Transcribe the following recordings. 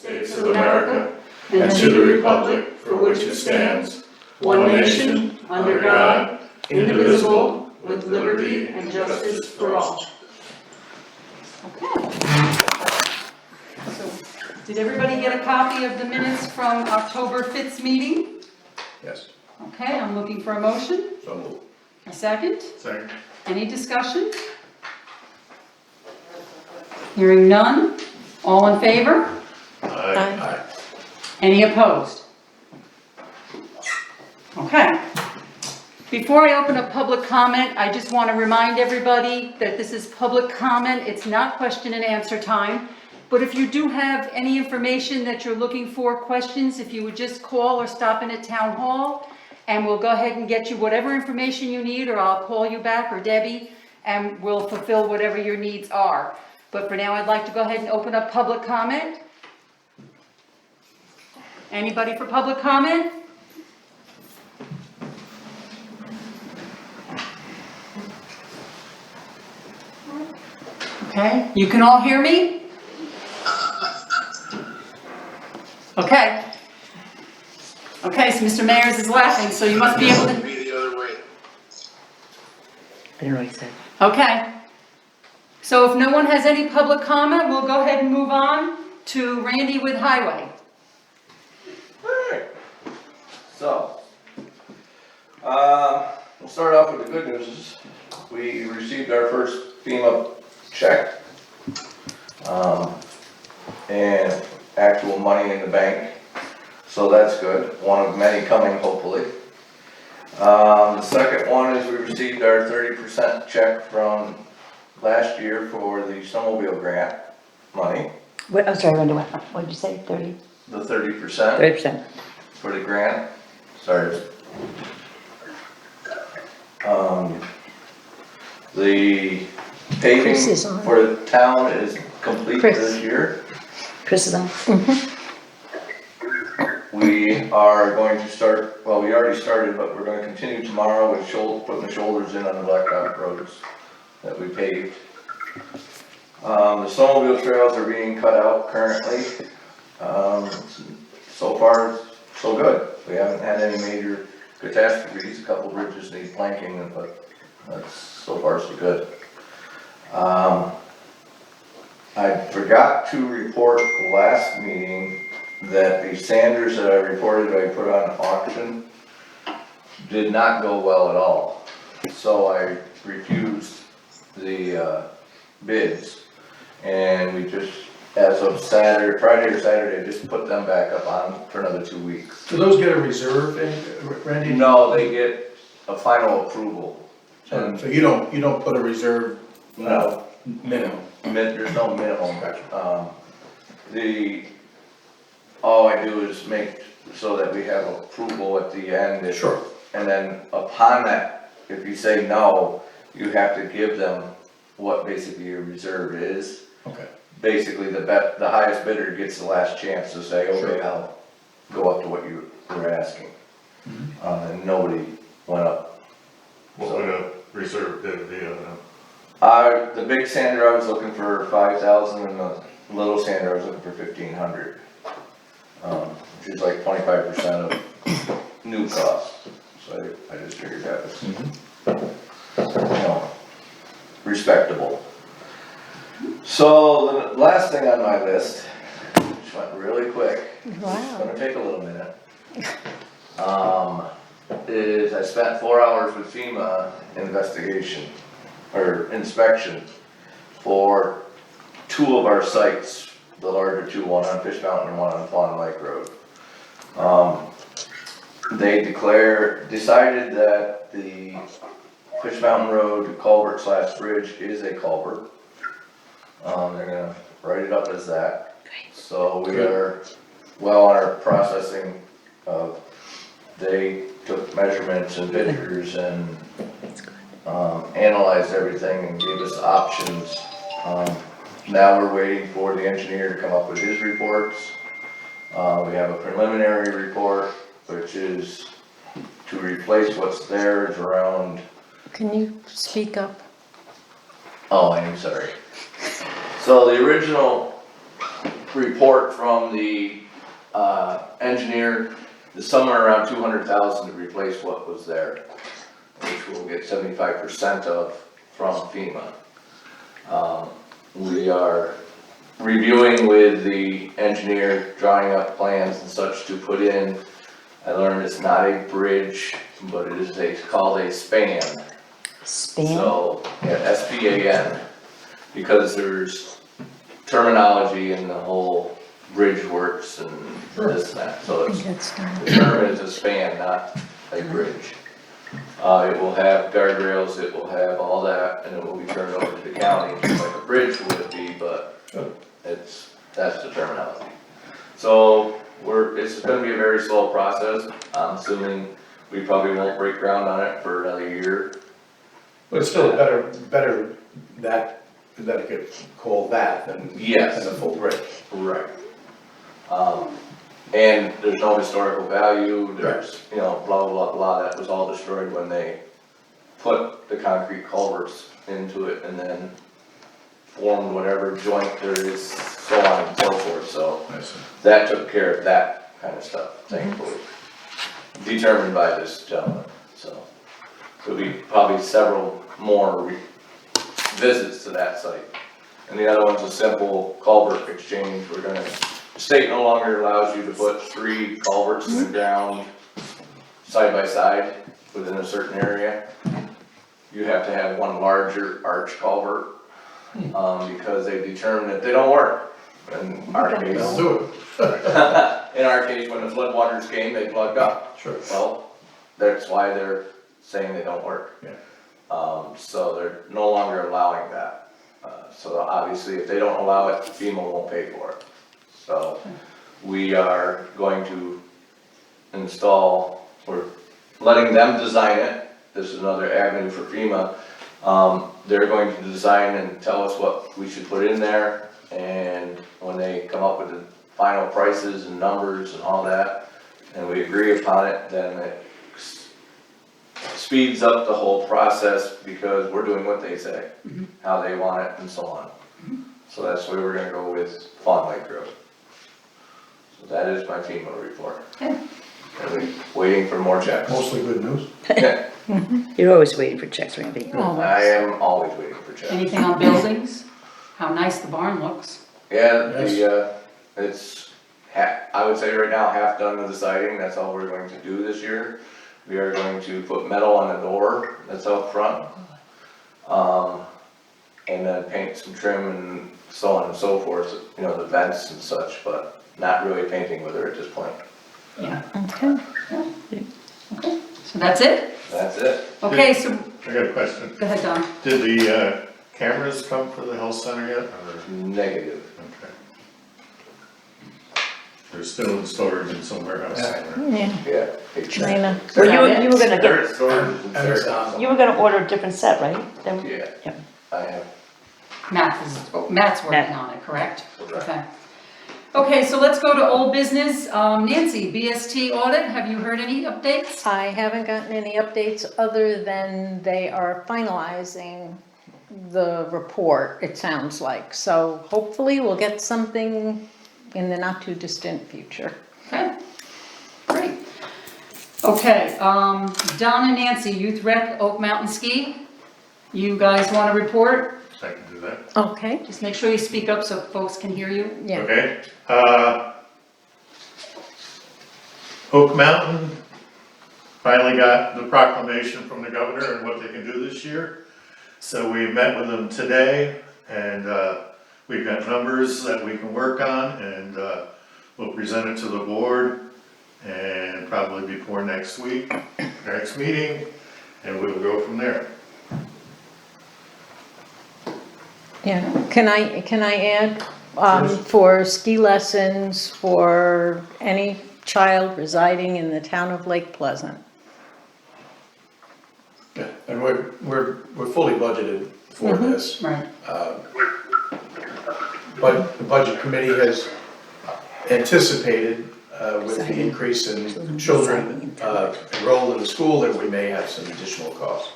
States of America and to the republic for which it stands, one nation, under God, indivisible, with liberty and justice for all. Okay. So, did everybody get a copy of the minutes from October 5th meeting? Yes. Okay, I'm looking for a motion. So moved. A second? Second. Any discussion? Hearing none. All in favor? Aye. Any opposed? Okay. Before I open up public comment, I just want to remind everybody that this is public comment. It's not question and answer time. But if you do have any information that you're looking for, questions, if you would just call or stop in at Town Hall, and we'll go ahead and get you whatever information you need, or I'll call you back, or Debbie, and we'll fulfill whatever your needs are. But for now, I'd like to go ahead and open up public comment. Anybody for public comment? Okay, you can all hear me? Okay. Okay, so Mr. Mayers is laughing, so you must be able to. Be the other way. I don't know what he said. Okay. So if no one has any public comment, we'll go ahead and move on to Randy with Highway. Alright, so, we'll start off with the good news. We received our first FEMA check, and actual money in the bank, so that's good, one of many coming hopefully. The second one is we received our 30% check from last year for the snowmobile grant money, What, I'm sorry, Rhonda, what did you say, 30? the 30%. 30%. For the grant, sorry. The paving Chris is on. for the town is complete Chris. this year. Chris is on. We are going to start, well, we already started, but we're gonna continue tomorrow with putting the shoulders in on the blacktop roads that we paved. The snowmobile trails are being cut out currently. So far, so good. We haven't had any major catastrophes. A couple bridges need planking, but that's so far so good. I forgot to report last meeting that the Sanders that I reported I put on auction did not go well at all. So I refused the bids, and we just, as of Saturday, Friday or Saturday, just put them back up on for another 2 weeks. Do those get a reserve, Randy? No, they get a final approval. So you don't put a reserve No, minimum? there's no minimum. All I do is make so that we have approval at the end. Sure. And then upon that, if you say no, you have to give them what basically your reserve is. Okay. Basically, the highest bidder gets the last chance to say, okay, Sure. I'll go up to what you were asking. And nobody went up. What would a reserve bid be The big sander I was looking for 5,000, and the little sander I was looking for 1,500. Which is like 25% of new cost. So I just figured that was, respectable. So the last thing on my list, which went really quick, it's Wow. gonna take a little minute, is I spent 4 hours with FEMA investigation, or inspection, for 2 of our sites, the larger 2, one on Fish Mountain and one on Fawn Lake Road. They decided that the Fish Mountain Road culvert / bridge is a culvert. They're gonna write it up as that. So we are well on our processing of, they took measurements and pictures and analyzed everything and gave us options. Now we're waiting for the engineer to come up with his reports. We have a preliminary report, which is to replace what's there is around, Can you speak up? oh, I'm sorry. So the original report from the, engineer, is somewhere around 200,000 to replace what was there, which we'll get 75% of from FEMA. We are reviewing with the engineer, drawing up plans and such to put in. I learned it's not a bridge, but it is called a span. Span? So, yeah, S-P-A-N, because there's terminology in the whole bridge works and this and that, so it's, That's done. the term is a span, not a bridge. It will have guardrails, it will have all that, and it will be turned over to the county, just like a bridge would be, but that's the terminology. So, it's gonna be a very slow process. I'm assuming we probably won't break ground on it for another year. But it's still better that it could call that than Yes. a full bridge. Right. And there's no historical value, there's, you know, blah, blah, blah, that was all destroyed when they put the concrete culverts into it and then formed whatever joint there is, so on and so forth, so I see. that took care of that kind of stuff, thankfully. Determined by this gentleman, so. There'll be probably several more visits to that site. And the other one's a simple culvert exchange, the state no longer allows you to put 3 culverts in the ground side by side within a certain area. You have to have one larger arch culvert, because they determined that they don't work. In our They'll case, do it. in our case, when the floodwaters came, they plugged up. Sure. Well, that's why they're saying they don't work. Yeah. So they're no longer allowing that. So obviously, if they don't allow it, FEMA won't pay for it. So we are going to install, we're letting them design it. This is another avenue for FEMA. They're going to design and tell us what we should put in there. And when they come up with the final prices and numbers and all that, and we agree upon it, then it speeds up the whole process because we're doing what they say, how they want it and so on. So that's where we're gonna go with Fawn Lake Road. So that is my FEMA report. Okay. And we're waiting for more checks. Mostly good news. Yeah, You're always waiting for checks, Randy. I am always waiting for checks. Anything on buildings? How nice the barn looks. Yeah, it's, I would say right now, half done with the siding, that's all we're going to do this year. We are going to put metal on the door that's out front. And then paint some trim and so on and so forth, you know, the vents and such, but not really painting with her at this point. Yeah. Okay. Okay, so that's it? That's it. Okay, so, I got a question. go ahead, Don. Did the cameras come for the health center yet? Or- Negative. Okay. They're still in storage in some warehouse somewhere. Yeah, Yeah. China. So Well, that you were gonna They're get, in storage in And it's, Sarasota. you were gonna order a different set, right? Then- Yeah, Yeah. I have. Matt's working Matt. on it, correct? Correct. Okay. Okay, so let's go to old business. Nancy, BST audit, have you heard any updates? I haven't gotten any updates other than they are finalizing the report, it sounds like. So hopefully we'll get something in the not too distant future. Okay, great. Okay, Don and Nancy, Youth Rec, Oak Mountain Ski. You guys want to report? I can do that. Okay, Just make sure you speak up so folks can hear you. yeah. Okay, Oak Mountain finally got the proclamation from the governor and what they can do this year. So we met with them today and, we've got numbers that we can work on and, we'll present it to the board and probably before next week, next meeting, and we will go from there. Yeah, can I add, for ski lessons for any child residing in the town of Lake Pleasant? yeah, and we're fully budgeted for this. Right. But the budget committee has anticipated, with the increase in children enrolled in the school, that we may have some additional costs.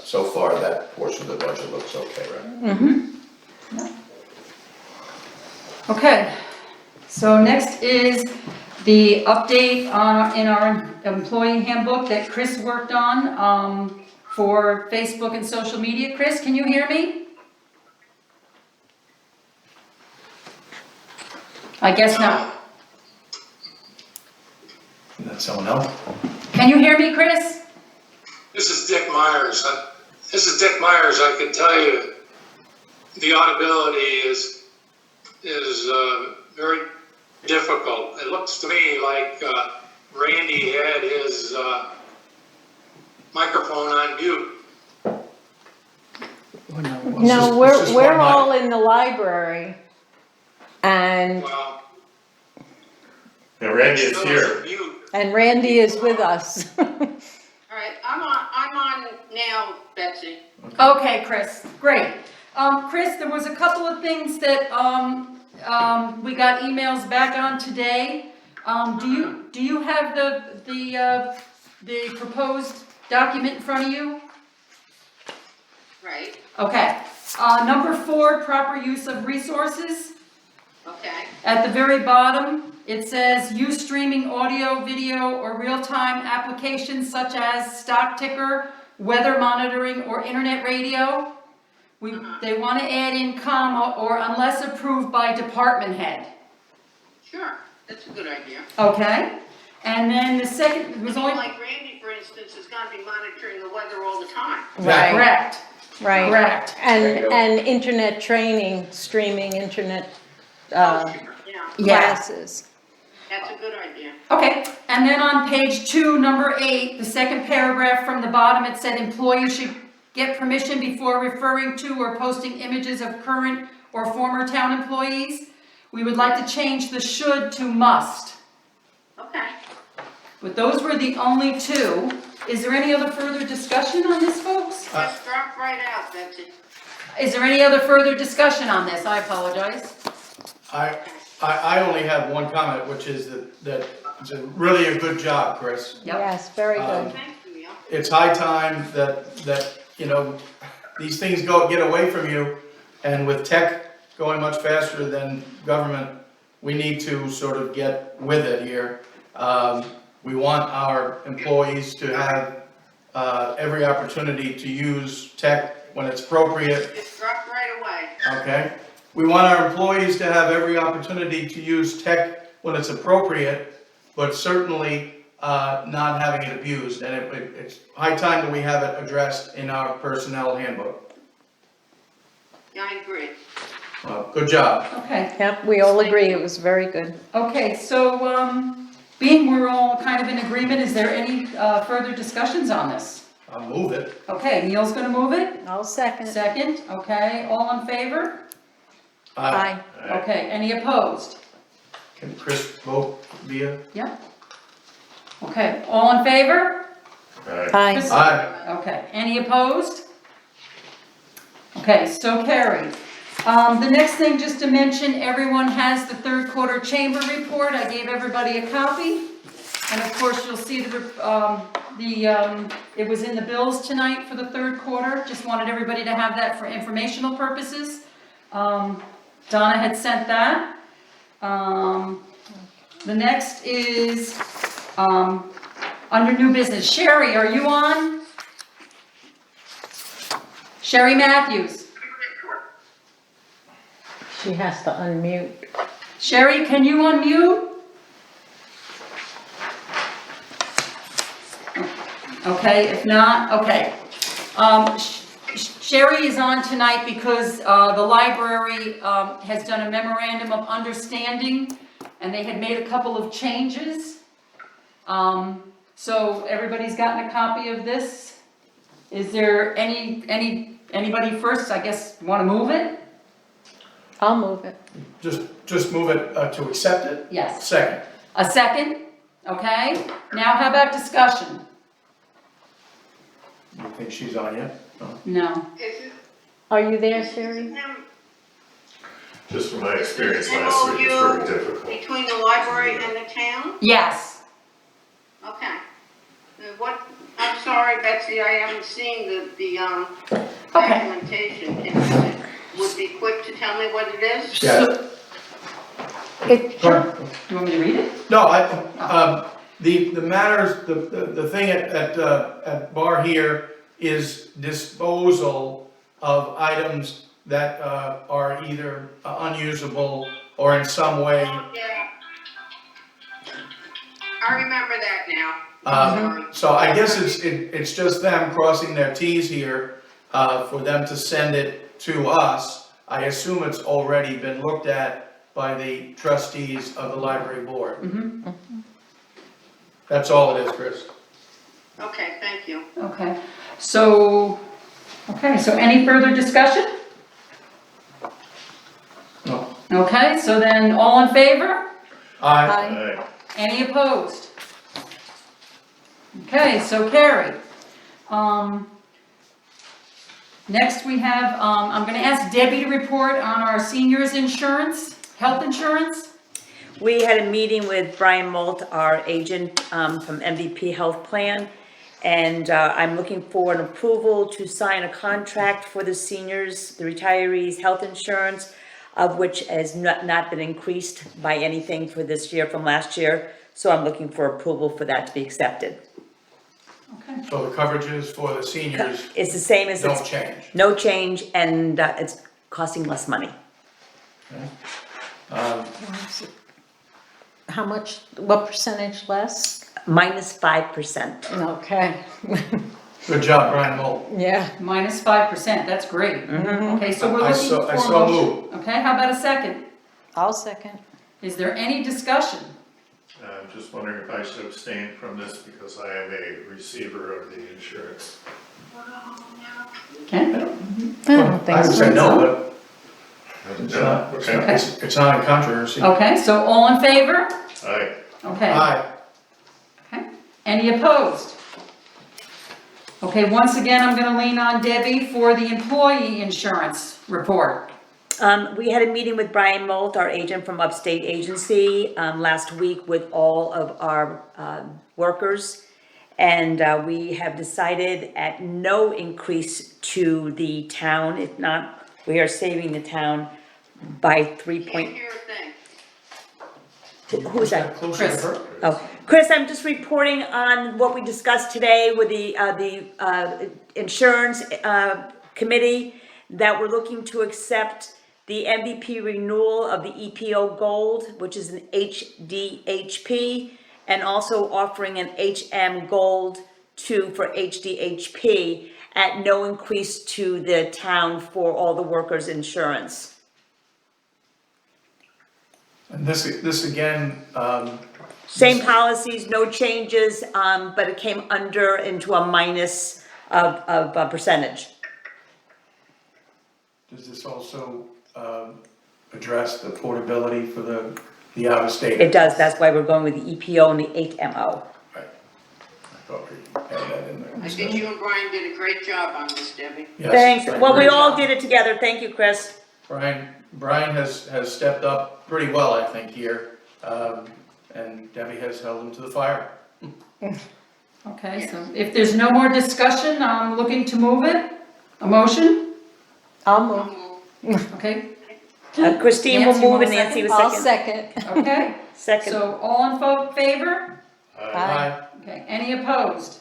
So far, that portion of the budget looks okay, right? Okay, so next is the update in our employee handbook that Chris worked on for Facebook and social media. Chris, can you hear me? I guess not. That's someone else? Can you hear me, Chris? This is Dick Myers. I can tell you, the audibility is very difficult. It looks to me like Randy had his microphone on mute. No, It's just we're one all mic. in the library, and Well, Yeah, Randy is still here. is mute. Randy is with us. All right, I'm on now, Betsy. Okay, Chris, great. Chris, there was a couple of things that we got emails back on today. Do you have the proposed document in front of you? Right, Okay. Number 4, proper use of resources. okay, At the very bottom, it says use streaming audio, video, or real-time applications such as stock ticker, weather monitoring, or internet radio. They want to add in comma or unless approved by department head. sure, that's a good idea. Okay? And then the second, it was only, Like Randy, for instance, is gonna be monitoring the weather all the time. Right, correct, right. correct. And internet training, streaming internet Yeah, Yeah. classes. that's a good idea. Okay, and then on page 2, number 8, the second paragraph from the bottom, it said employees should get permission before referring to or posting images of current or former town employees. We would like to change the should to must. Okay, But those were the only 2. Is there any other further discussion on this, folks? just drop right out, Betsy. Is there any other further discussion on this? I apologize. I only have one comment, which is that it's really a good job, Chris. Yep. Yes, very good. Thank you, Neil. It's high time that, you know, these things get away from you, and with tech going much faster than government, we need to sort of get with it here. We want our employees to have every opportunity to use tech when it's appropriate, Just drop right away. okay? We want our employees to have every opportunity to use tech when it's appropriate, but certainly not having it abused. And it's high time that we have it addressed in our personnel handbook. Yeah, I agree. Good job. Okay. Yep, we all agree, it was very good. Okay, so being we're all kind of in agreement, is there any further discussions on this? I'll move it. Okay, Neil's gonna move it. I'll second. Second, okay, all in favor? Aye. Okay, any opposed? Can Chris vote via? Yeah. Okay, all in favor? Alright. Aye. Chris? Aye. Okay, any opposed? Okay, so carried. The next thing, just to mention, everyone has the third quarter chamber report. I gave everybody a copy. And of course, you'll see it was in the bills tonight for the third quarter. Just wanted everybody to have that for informational purposes. Donna had sent that. The next is, under new business. Sherry, are you on? Sherry Matthews. She has to unmute. Sherry, can you unmute? Okay, if not, okay. Sherry is on tonight because the library has done a memorandum of understanding, and they had made a couple of changes. So everybody's gotten a copy of this. Is there anybody first, I guess, want to move it? I'll move it. Just move it to accept it? Yes. Second. A second? Okay. Now how about discussion? You think she's on yet? No. Is it? Are you there, Sherry? Just from my experience last week, it's very difficult. Between the library and the town? Yes. Okay. I'm sorry, Betsy, I haven't seen the Okay. documentation. Can you would be quick to tell me what it is? Yeah. Sure. You want me to read it? No, the matters, the thing at bar here is disposal of items that are either unusable or in some way. Yeah. I remember that now. So I guess it's just them crossing their Ts here, for them to send it to us. I assume it's already been looked at by the trustees of the library board. That's all it is, Chris. Okay, thank you. Okay, so any further discussion? No. Okay, so then all in favor? Aye. Aye. Any opposed? Okay, so carried. Next we have, I'm gonna ask Debbie to report on our seniors insurance, health insurance. We had a meeting with Brian Molt, our agent from MVP Health Plan, and I'm looking for an approval to sign a contract for the seniors, the retirees' health insurance, of which has not been increased by anything for this year from last year. So I'm looking for approval for that to be accepted. Okay. So the coverages for the seniors It's the same as don't it's, change. no change, and it's costing less money. How much, what percentage less? Minus 5%. Okay, Good job, Brian Mold. yeah. Minus 5%, that's great. Okay, so we're I looking so- for I a so motion. Okay, how about a second? I'll second. Is there any discussion? I'm just wondering if I should abstain from this because I am a receiver of the insurance. Okay, I don't think I would so. say no, but it's No, not, okay. it's not in controversy. okay, so all in favor? Aye. Okay. Aye. Okay, any opposed? Okay, once again, I'm gonna lean on Debbie for the employee insurance report. We had a meeting with Brian Molt, our agent from Upstate Agency, last week with all of our workers. And we have decided at no increase to the town. If not, we are saving the town by 3 Can't point. hear a thing. Who's that? Closer to Chris. her. Oh, Chris, I'm just reporting on what we discussed today with the insurance committee, that we're looking to accept the MVP renewal of the EPO Gold, which is an HDHP, and also offering an HM Gold for HDHP at no increase to the town for all the workers' insurance. And this again, Same policies, no changes, but it came into a minus of a percentage. does this also address the portability for the out-of-state? It does, that's why we're going with the EPO and the HMO. Right. I thought we had that in there. I think you and Brian did a great job on this, Debbie. Yes, Thanks, well, we great all job. did it together, thank you, Chris. Brian has stepped up pretty well, I think, here, and Debbie has held him to the fire. Okay, so if there's no more discussion, I'm looking to move it. A motion? I'll move. Okay, Christine will Nancy, move and one Nancy was I'll second. second. okay. Second. So all in favor? Aye. Okay, any opposed?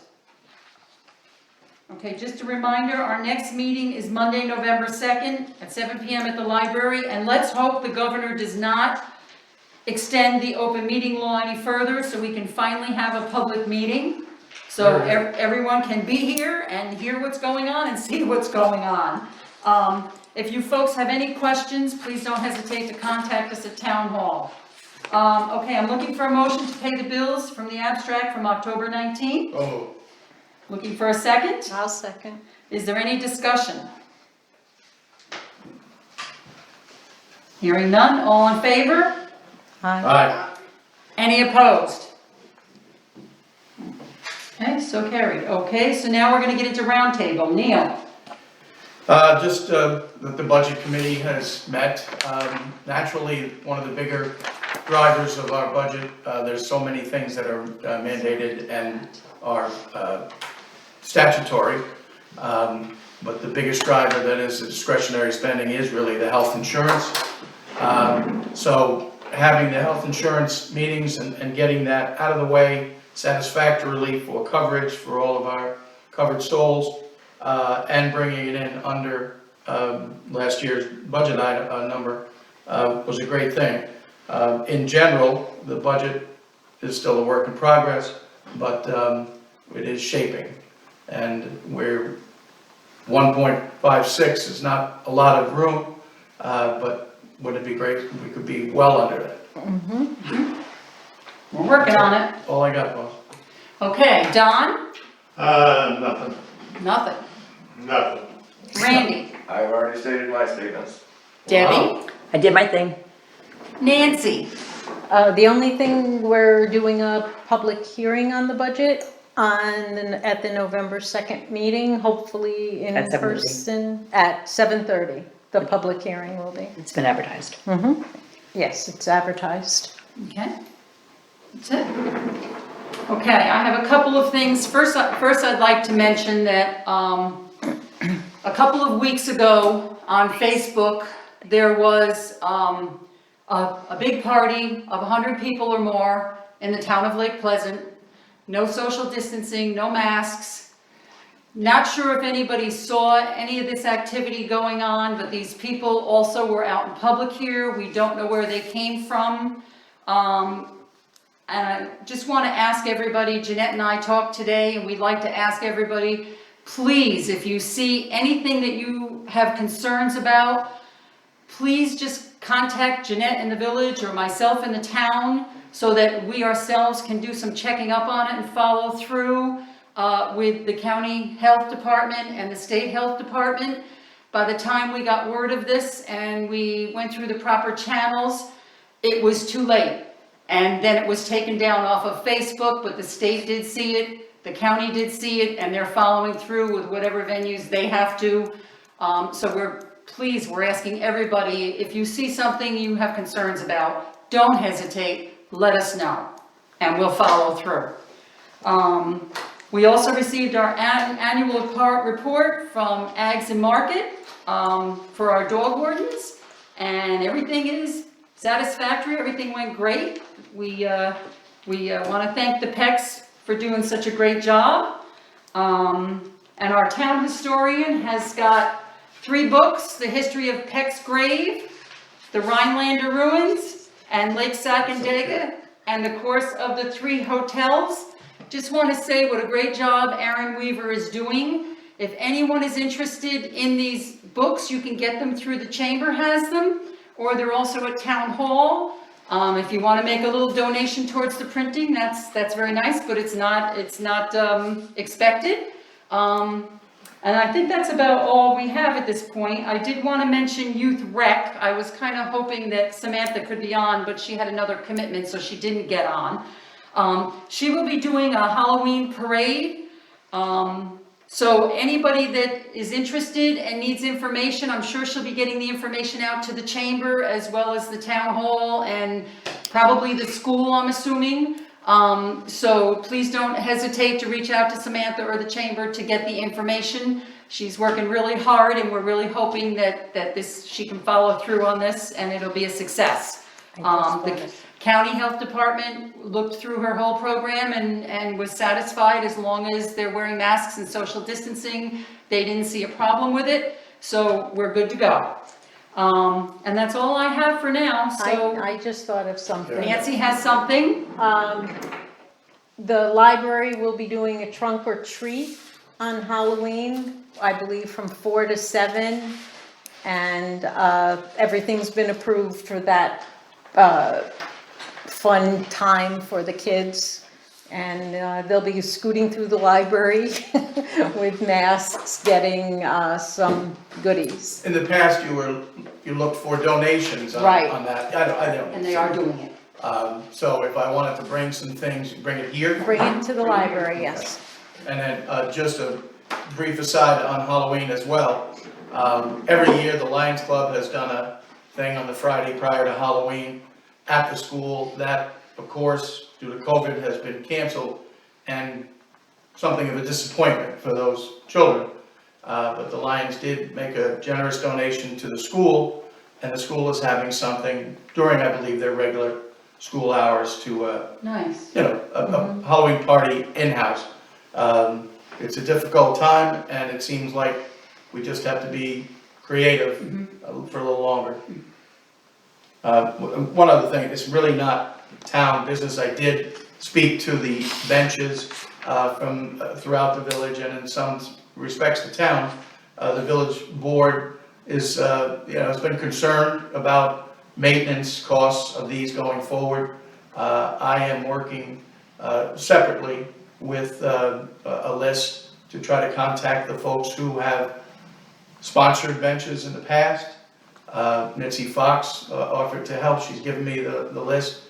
Okay, just a reminder, our next meeting is Monday, November 2nd at 7 PM at the library, and let's hope the governor does not extend the open meeting law any further, so we can finally have a public meeting. So everyone can be here and hear what's going on and see what's going on. If you folks have any questions, please don't hesitate to contact us at Town Hall. Okay, I'm looking for a motion to pay the bills from the abstract from October 19th. Oh, Looking for a second? I'll second. Is there any discussion? Hearing none, all in favor? Aye. aye. Any opposed? Okay, so carried. Okay, so now we're gonna get into roundtable. Neil? Just that the budget committee has met. Naturally, one of the bigger drivers of our budget, there's so many things that are mandated and are statutory. But the biggest driver that is the discretionary spending is really the health insurance. So having the health insurance meetings and getting that out of the way satisfactorily for coverage for all of our covered souls, and bringing it in under last year's budget item, number, was a great thing. In general, the budget is still a work in progress, but it is shaping. And we're 1.56 is not a lot of room, but would it be great if we could be well under it? We're working on it. All I got, boss. Okay, Don? Nothing, Nothing. nothing. Randy? I've already stated my statements. Debbie? I did my thing. Nancy? The only thing, we're doing a public hearing on the budget at the November 2nd meeting, hopefully in At 7:30. person at 7:30. The public hearing will be. It's been advertised. Yes, it's advertised. Okay, that's it. Okay, I have a couple of things. First I'd like to mention that a couple of weeks ago on Facebook, there was a big party of 100 people or more in the town of Lake Pleasant. No social distancing, no masks. Not sure if anybody saw any of this activity going on, but these people also were out in public here. We don't know where they came from. And I just want to ask everybody, Jeanette and I talked today, and we'd like to ask everybody, please, if you see anything that you have concerns about, please just contact Jeanette in the village or myself in the town so that we ourselves can do some checking up on it and follow through with the county health department and the state health department. By the time we got word of this and we went through the proper channels, it was too late. And then it was taken down off of Facebook, but the state did see it, the county did see it, and they're following through with whatever venues they have to. So we're asking everybody, if you see something you have concerns about, don't hesitate, let us know, and we'll follow through. We also received our annual report from Ags and Market for our dog wardens, and everything is satisfactory, everything went great. We want to thank the Pecks for doing such a great job. And our town historian has got 3 books, The History of Peck's Grave, The Rhinelander Ruins, and Lake Sacandaga, and the course of the 3 hotels. Just want to say what a great job Aaron Weaver is doing. If anyone is interested in these books, you can get them through the chamber has them, or they're also at Town Hall. If you want to make a little donation towards the printing, that's very nice, but it's not expected. And I think that's about all we have at this point. I did want to mention Youth Rec. I was kind of hoping that Samantha could be on, but she had another commitment, so she didn't get on. She will be doing a Halloween parade. So anybody that is interested and needs information, I'm sure she'll be getting the information out to the chamber as well as the town hall and probably the school, I'm assuming. So please don't hesitate to reach out to Samantha or the chamber to get the information. She's working really hard and we're really hoping that she can follow through on this and it'll be a success. The county health department looked through her whole program and was satisfied as long as they're wearing masks and social distancing. They didn't see a problem with it, so we're good to go. And that's all I have for now, so. I just thought of something. Nancy has something. The library will be doing a trunk or treat on Halloween, I believe from 4 to 7. And everything's been approved for that fun time for the kids. And they'll be scooting through the library with masks, getting some goodies. In the past, you looked for donations on Right. on that. I don't. And they are doing it. So if I wanted to bring some things, bring it here. Bring it to the library, yes. And then just a brief aside on Halloween as well. Every year, the Lions Club has done a thing on the Friday prior to Halloween at the school. That, of course, due to COVID, has been canceled and something of a disappointment for those children. But the Lions did make a generous donation to the school and the school is having something during, I believe, their regular school hours to, Nice. a Halloween party in-house. It's a difficult time, and it seems like we just have to be creative for a little longer. One other thing, it's really not town business. I did speak to the benches from throughout the village, and in some respects the town. The village board is, has been concerned about maintenance costs of these going forward. I am working separately with a list to try to contact the folks who have sponsored benches in the past. Mitzi Fox offered to help. She's given me the list.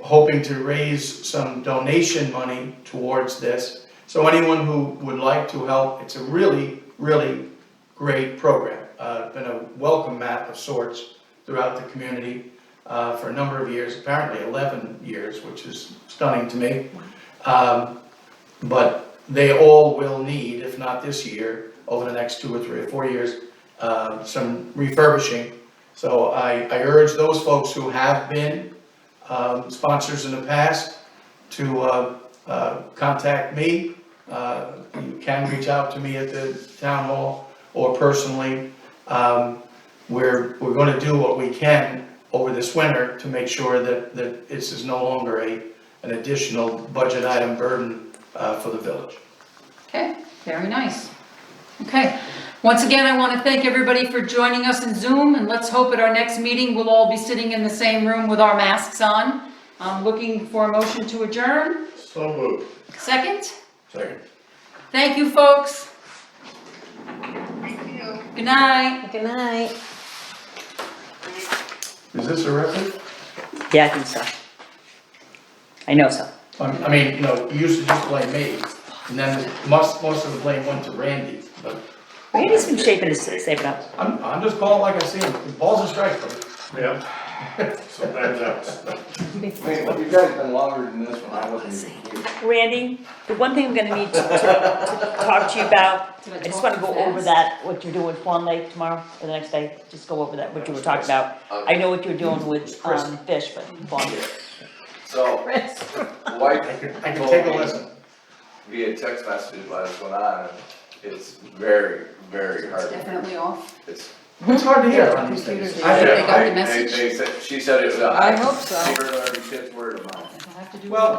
Hoping to raise some donation money towards this. So anyone who would like to help, it's a really, really great program. Been a welcome mat of sorts throughout the community for a number of years, apparently 11 years, which is stunning to me. But they all will need, if not this year, over the next 2 or 3 or 4 years, some refurbishing. So I urge those folks who have been sponsors in the past to contact me. You can reach out to me at the town hall or personally. We're going to do what we can over this winter to make sure that this is no longer an additional budget item burden for the village. Okay, very nice. Okay, once again, I want to thank everybody for joining us in Zoom, and let's hope at our next meeting we'll all be sitting in the same room with our masks on. I'm looking for a motion to adjourn. So moved. Second? Second. Thank you, folks. Thank you. Good night. Good night. Is this a record? Yeah, I think so. I know so. I mean, you used to just blame me, and then most of the blame went to Randy, but Randy's been saving up. I'm just calling like I see him. The ball's a strike, buddy. Yeah. Sometimes that's. Wait, well, you guys been longer than this one, I wasn't even here. Randy, the one thing I'm gonna need to talk to you about, I just wanna go over that, what you're doing with Fawn Lake tomorrow, or the next day, just go over that, what you were talking about. I know what you're doing with, fish, but Fawn Lake. So, Chris. White I can told take a me listen. via text message what was going on, and it's very, very hard. Definitely off. It's It's hard to hear on these things. Computers, I- they got the They message. said, she said it was. I hope so. I heard every kid's word of mouth. I have to do. Well,